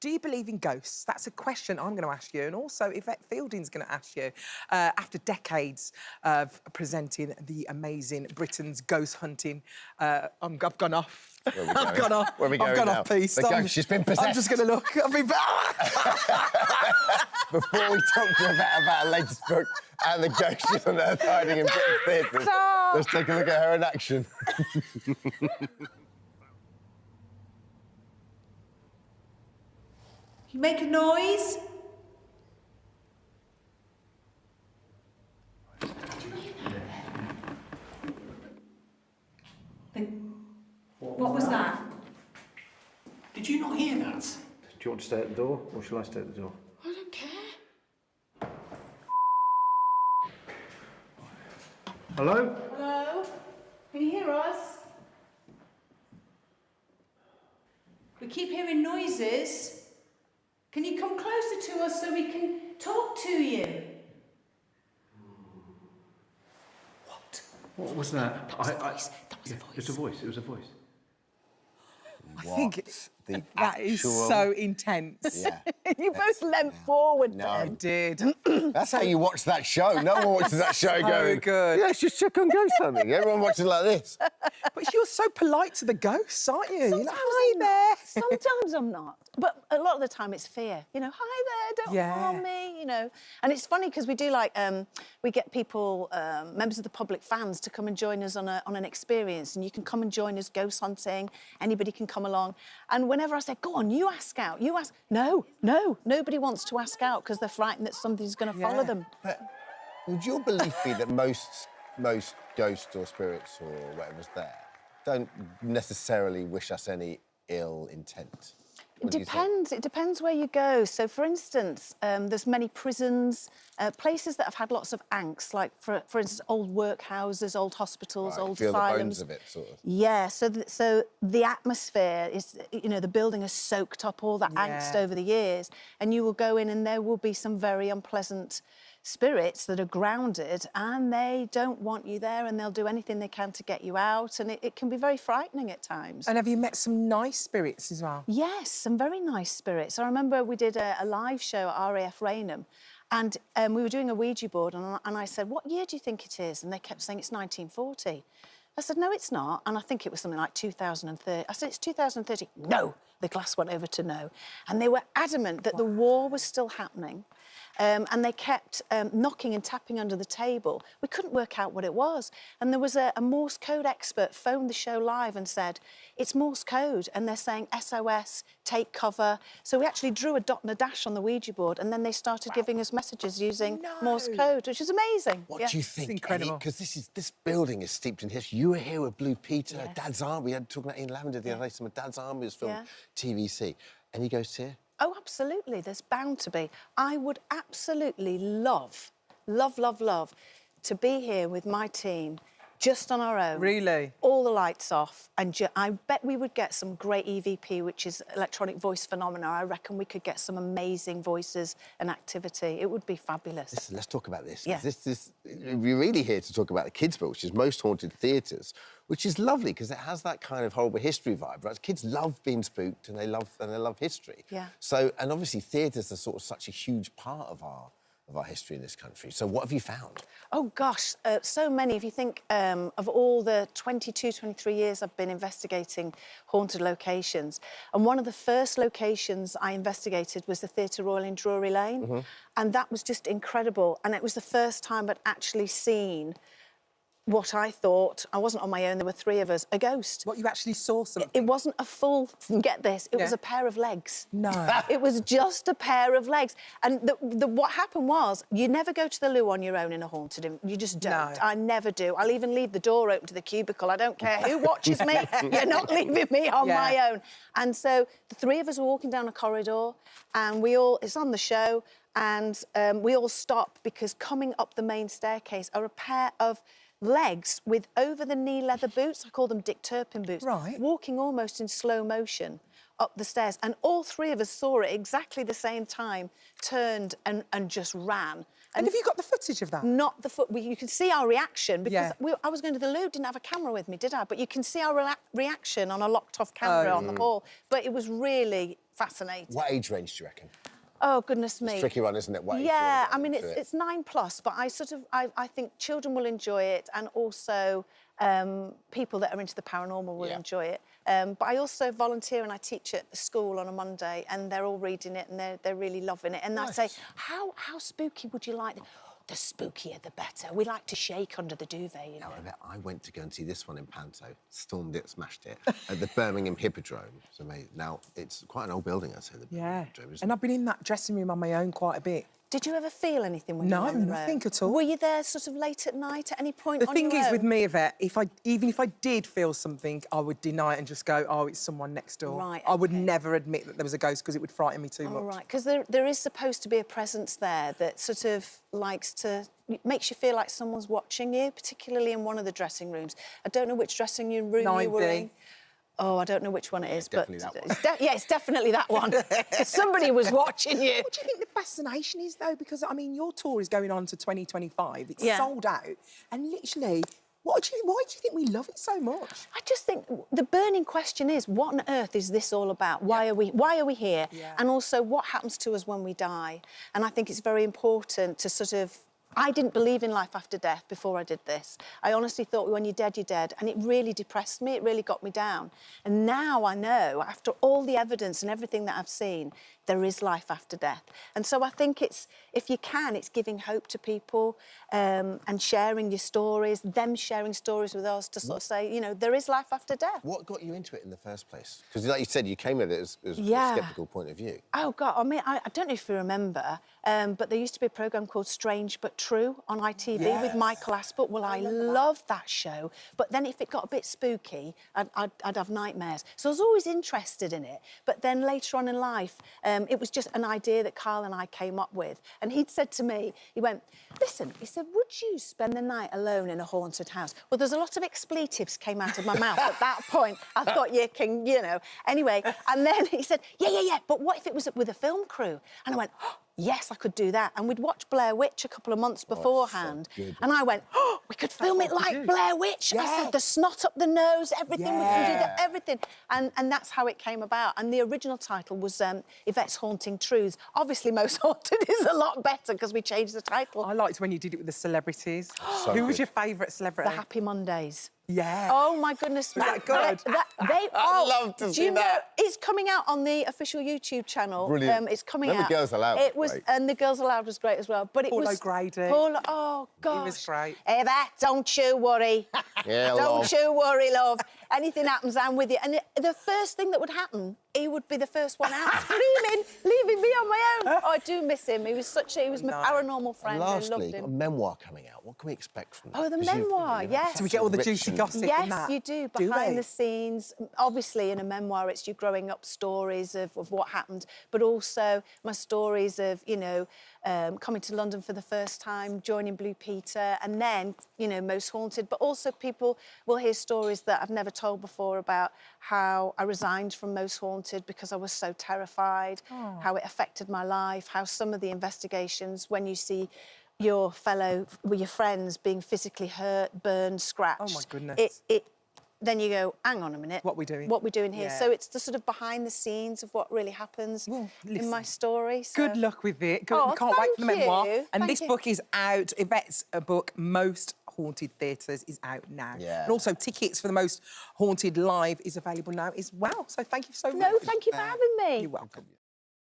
Do you believe in ghosts? That's a question I'm going to ask you, and also Yvette Fielding's going to ask you. After decades of presenting the amazing Britain's ghost hunting, I've gone off. I've gone off. Where are we going I've gone now? off piece. The ghost, she's been possessed. I'm just going to look. I've been... Before we talk to Yvette about her latest book and the ghost she's on earth hiding in British theatres, let's take a look at her in action. You make a noise? What was that? Did you not hear that? Do you want to stay at the door, or shall I stay at the door? I don't care. Hello? Hello? Can you hear us? We keep hearing noises. Can you come closer to us so we can talk to you? What? What was that? That was a voice. That was a voice. It's a voice. It was a voice. I think that is so intense. Yeah. You both leant forward. No. I did. That's how you watch that show. No one watches that show going, good. yeah, let's just check on ghost hunting. Everyone watches like this. But you're so polite to the ghosts, aren't you? You're like, Sometimes hi I'm there. not. Sometimes I'm not. But a lot of the time it's fear. You know, hi there, don't Yeah. harm me, you know. And it's funny because we do like, we get people, members of the public, fans, to come and join us on an experience. And you can come and join us ghost hunting. Anybody can come along. And whenever I say, go on, you ask out, you ask. No, nobody wants to ask out because they're frightened that somebody's going to follow them. But would your belief be that most ghosts or spirits or whatever's there don't necessarily wish us any ill intent? It depends. It depends where you go. So, for instance, there's many prisons, places that have had lots of angst, like, for instance, old workhouses, old hospitals, old feel asylums. the bones of it, sort of. Yeah, so the atmosphere is, you know, the building has soaked up all that angst over the years, and you will go in and there will be some very unpleasant spirits that are grounded and they don't want you there and they'll do anything they can to get you out, and it can be very frightening at times. And have you met some nice spirits as well? Yes, some very nice spirits. I remember we did a live show at RAF Rainham, and we were doing a Ouija board, and I said, what year do you think it is? And they kept saying it's 1940. I said, no, it's not. And I think it was something like 2030. I said, it's 2030. No, the glass went over to no. And they were adamant that the war was still happening. And they kept knocking and tapping under the table. We couldn't work out what it was. And there was a Morse code expert phoned the show live and said, it's Morse code. And they're saying SOS, take cover. So we actually drew a dot and a dash on the Ouija board, and then they started giving us messages using Morse code, which is amazing. What do you think? It's incredible. Because this building is steeped in history. You were here with Blue Peter, Dad's Army. We had talking about Ian Lavender the other day, some of Dad's Army was filmed TVC. Any ghosts here? Oh, absolutely. There's bound to be. I would absolutely love to be here with my team, just on our own. Really? All the lights off, and I bet we would get some great EVP, which is electronic voice phenomena. I reckon we could get some amazing voices and activity. It would be fabulous. Listen, let's talk about this. Yeah. We're really here to talk about the kids' book, which is Most Haunted Theatres, which is lovely because it has that kind of horrible history vibe, right? Kids love being spooked and they love history. Yeah. So, and obviously theatres are sort of such a huge part of our history in this country. So what have you found? Oh, gosh, so many. If you think of all the 22, 23 years I've been investigating haunted locations, and one of the first locations I investigated was the Theatre Royal in Drury Lane, and that was just incredible. And it was the first time I'd actually seen what I thought, I wasn't on my own, there were three of us, a ghost. What, you actually saw something? It wasn't a full, get this, it was a pair of legs. No. It was just a pair of legs. And what happened was, you never go to the loo on your own in a haunted, you just don't. No. I never do. I'll even leave the door open to the cubicle. I don't care who watches me, you're not leaving me on my own. And so the three of us were walking down a corridor, and it's on the show, and we all stopped because coming up the main staircase are a pair of legs with over-the-knee leather boots. I call them Dick Turpin boots. Right. Walking almost in slow motion up the stairs. And all three of us saw it exactly the same time, turned and just ran. And have you got the footage of that? Not the foot. You can see our reaction because I was going to the loo, didn't have a camera with me, did I? But you can see our reaction on a locked-off camera on the hall. But it was really fascinating. What age range do you reckon? Oh, goodness me. It's a tricky one, isn't it? What age do you Yeah, wanna I go mean, into it's 9+, but I think children will enjoy it, and also people that are into the paranormal will enjoy it. But I also volunteer and I teach at the school on a Monday, and they're all reading it and they're really loving it. And I say, how spooky would you like? The spookier, the better. We like to shake under the duvet, you know. I went to go and see this one in Panto, stormed it, smashed it, at the Birmingham Hippodrome. It's amazing. Now, it's quite an old building, I'd say, the Birmingham Hippodrome, isn't And it? I've been in that dressing room on my own quite a bit. Did you ever feel anything when you were on the road? No, nothing at all. Were you there sort of late at night at any point The on thing your is own? with me, Yvette, even if I did feel something, I would deny it and just go, oh, it's someone next door. Right, I would okay. never admit that there was a ghost because it would frighten me too much. All right, because there is supposed to be a presence there that sort of makes you feel like someone's watching you, particularly in one of the dressing rooms. I don't know which dressing room you were 9B. in. Oh, I don't know which one it is, but definitely that one. it's definitely that one. Somebody was watching you. What do you think the fascination is, though? Because, I mean, your tour is going on to 2025. It's Yeah. sold out. And literally, why do you think we love it so much? I just think the burning question is, what on earth is this all about? Why are we here? Yeah. And also, what happens to us when we die? And I think it's very important to sort of... I didn't believe in life after death before I did this. I honestly thought when you're dead, you're dead. And it really depressed me. It really got me down. And now I know, after all the evidence and everything that I've seen, there is life after death. And so I think it's, if you can, it's giving hope to people and sharing your stories, them sharing stories with us to sort of say, you know, there is life after death. What got you into it in the first place? Because, like you said, you came at it as a sceptical point of view. Oh, God, I mean, I don't know if you remember, but there used to be a programme called Strange But True on ITV with Michael Aspert. Well, I loved that show. But then if it got a bit spooky, I'd have nightmares. So I was always interested in it. But then later on in life, it was just an idea that Carl and I came up with. And he'd said to me, he went, listen, he said, would you spend the night alone in a haunted house? Well, there's a lot of expletives came out of my mouth at that point. I thought, you can, you know. Anyway, and then he said, yeah, but what if it was with a film crew? And I went, oh, yes, I could do that. And we'd watched Blair Witch a couple of months beforehand. so good. And I went, oh, we could film it like Blair Witch. I said, the snot up the nose, everything, we can do that, everything. And that's how it came about. And the original title was Yvette's Haunting Truths. Obviously, Most Haunted is a lot better because we changed the title. I liked when you did it with the celebrities. So Who was good. your favourite celebrity? The Happy Mondays. Yeah. Oh, my goodness. Was that good? I'd love to do see you know, that. It's coming out on the official YouTube channel. Brilliant. It's coming And out. The Girls Aloud It was was, great. and The Girls Aloud was great as well. But it Paul was... O'Grady. Oh, gosh. He was great. Yvette, don't you worry. Yeah, Don't love. you worry, love. Anything happens, I'm with you. And the first thing that would happen, he would be the first one out screaming, leaving me on my own. Oh, I do miss him. He was my paranormal friend. I Lastly, loved a him. memoir coming out. What can we expect from that? Oh, the 'Cause you've- memoir, you've yes. such Do we get all the a juicy rich gossip in Yes, that? you do, we? behind the scenes. Obviously, in a memoir, it's you growing up stories of what happened, but also my stories of, you know, coming to London for the first time, joining Blue Peter, and then, you know, Most Haunted. But also people will hear stories that I've never told before about how I resigned from Most Haunted because I was so terrified, how it affected my life, how some of the investigations, when you see your friends being physically hurt, burned, scratched. Oh, my goodness. Then you go, hang on a minute. What we doing? What we're doing here. Yeah. So it's the sort of behind the scenes of what really happens Well, in listen, my story. So. Good luck with it. Oh, We can't wait for the thank memoir. you. And Thank this you. book is out. Yvette's book, Most Haunted Theatres, is out now. Yeah. And also tickets for the Most Haunted Live is available now as well. So thank you so much. No, thank you for having me. You're welcome.